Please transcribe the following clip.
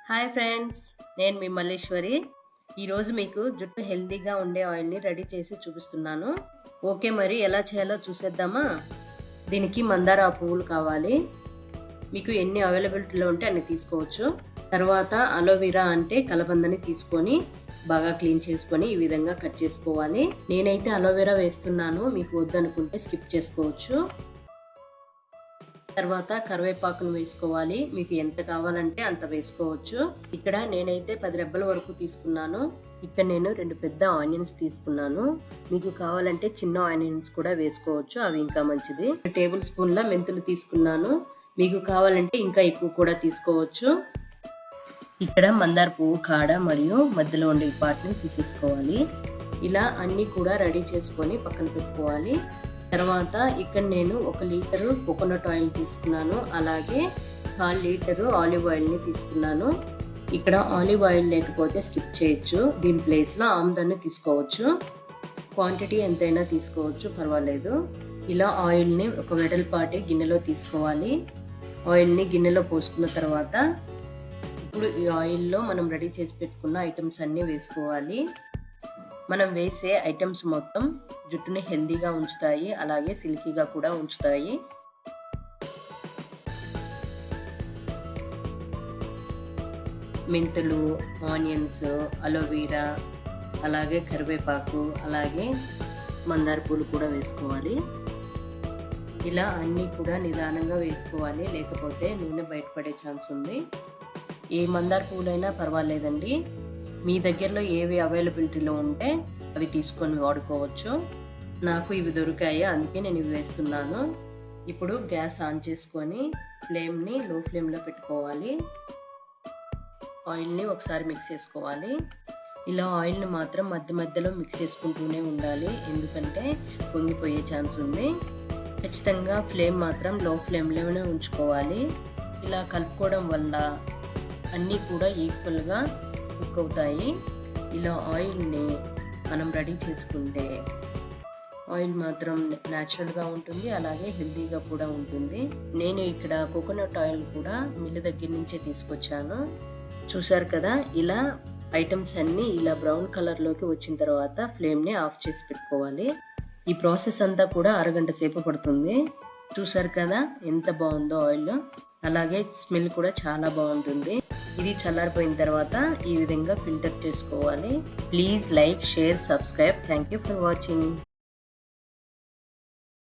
Hi friends, నేను మీ మల్లేశ్వరి. ఈరోజు మీకు జుట్టు హెల్తీగా ఉండే ఆయిల్ని రెడీ చేసి చూపిస్తున్నాను. ఓకే, మరి ఎలా చేయాలో చూసేద్దామా? దీనికి మందార పువ్వులు కావాలి. మీకు ఎన్ని అవైలబిలిటీలో ఉంటే అన్ని తీసుకోవచ్చు. తర్వాత అలోవెరా అంటే కలబందని తీసుకొని బాగా క్లీన్ చేసుకొని ఈ విధంగా కట్ చేసుకోవాలి. నేనైతే అలోవెరా వేస్తున్నాను, మీకు వద్దనుకుంటే స్కిప్ చేసుకోవచ్చు. తర్వాత కరివేపాకును వేసుకోవాలి. మీకు ఎంత కావాలంటే అంత వేసుకోవచ్చు. ఇక్కడ నేనైతే 10 రెబ్బల వరకు తీసుకున్నాను. ఇక్కడ నేను 2 పెద్ద ఆనియన్స్ తీసుకున్నాను. మీకు కావాలంటే చిన్న ఆనియన్స్ కూడా వేసుకోవచ్చు, అవి ఇంకా మంచిది. 1 టేబుల్ స్పూన్ల మెంతులు తీసుకున్నాను. మీకు కావాలంటే ఇంకా ఎక్కువ కూడా తీసుకోవచ్చు. ఇక్కడ మందార పువ్వు కాడ మరియు మధ్యలో ఉండే పార్ట్ని తీసేసుకోవాలి. ఇలా అన్నీ కూడా రెడీ చేసుకొని పక్కన పెట్టుకోవాలి. తర్వాత ఇక్కడ నేను 1 లీటరు కోకోనట్ ఆయిల్ తీసుకున్నాను. అలాగే 1/2 లీటరు ఆలివ్ ఆయిల్ని తీసుకున్నాను. ఇక్కడ ఆలివ్ ఆయిల్ లేకపోతే స్కిప్ చేయొచ్చు. దీని ప్లేస్లో ఆమ్దాన్ని తీసుకోవచ్చు. క్వాంటిటీ ఎంతైనా తీసుకోవచ్చు, పర్వాలేదు. ఇలా ఆయిల్ని ఒక వెడల్పాటి గిన్నెలో తీసుకోవాలి. ఆయిల్ని గిన్నెలో పోసుకున్న తర్వాత ఇప్పుడు ఈ ఆయిల్లో మనం రెడీ చేసి పెట్టుకున్న ఐటమ్స్ అన్నీ వేసుకోవాలి. మనం వేసే ఐటమ్స్ మొత్తం జుట్టుని హెల్దీగా ఉంచుతాయి, అలాగే సిల్కీగా కూడా ఉంచుతాయి. మెంతులు, ఆనియన్స్, అలోవెరా, అలాగే కరివేపాకు, అలాగే మందార పూలు కూడా వేసుకోవాలి. ఇలా అన్నీ కూడా నిదానంగా వేసుకోవాలి, లేకపోతే నూనె బయటపడే ఛాన్స్ ఉంది. ఏ మందార పూలైనా పర్వాలేదండి. మీ దగ్గరలో ఏవి అవైలబిలిటీలో ఉంటే అవి తీసుకొని వాడుకోవచ్చు. నాకు ఇవి దొరికాయి, అందుకే నేను ఇవి వేస్తున్నాను. ఇప్పుడు గ్యాస్ ఆన్ చేసుకొని ఫ్లేమ్ని లో ఫ్లేమ్లో పెట్టుకోవాలి. ఆయిల్ని ఒకసారి మిక్స్ చేసుకోవాలి. ఇలా ఆయిల్ని మాత్రం మధ్య మధ్యలో మిక్స్ చేసుకుంటూనే ఉండాలి, ఎందుకంటే పొంగిపోయే ఛాన్స్ ఉంది. ఖచ్చితంగా ఫ్లేమ్ మాత్రం లో ఫ్లేమ్లోనే ఉంచుకోవాలి. ఇలా కలుపుకోవడం వల్ల అన్నీ కూడా ఈక్వల్గా కుక్ అవుతాయి. ఇలా ఆయిల్ని మనం రెడీ చేసుకుంటే ఆయిల్ మాత్రం న్యాచురల్గా ఉంటుంది, అలాగే హెల్తీగా కూడా ఉంటుంది. నేను ఇక్కడ కోకోనట్ ఆయిల్ కూడా మిల్లు దగ్గర నుంచే తీసుకొచ్చాను. చూసారు కదా, ఇలా ఐటమ్స్ అన్నీ ఇలా బ్రౌన్ కలర్లోకి వచ్చిన తర్వాత ఫ్లేమ్ని ఆఫ్ చేసి పెట్టుకోవాలి. ఈ ప్రాసెస్ అంతా కూడా అరగంట సేపు పడుతుంది. చూసారు కదా ఎంత బాగుందో ఆయిల్, అలాగే స్మెల్ కూడా చాలా బాగుంటుంది. ఇది చల్లారిపోయిన తర్వాత ఈ విధంగా ఫిల్టర్ చేసుకోవాలి. Please like, share, subscribe. Thank you for watching.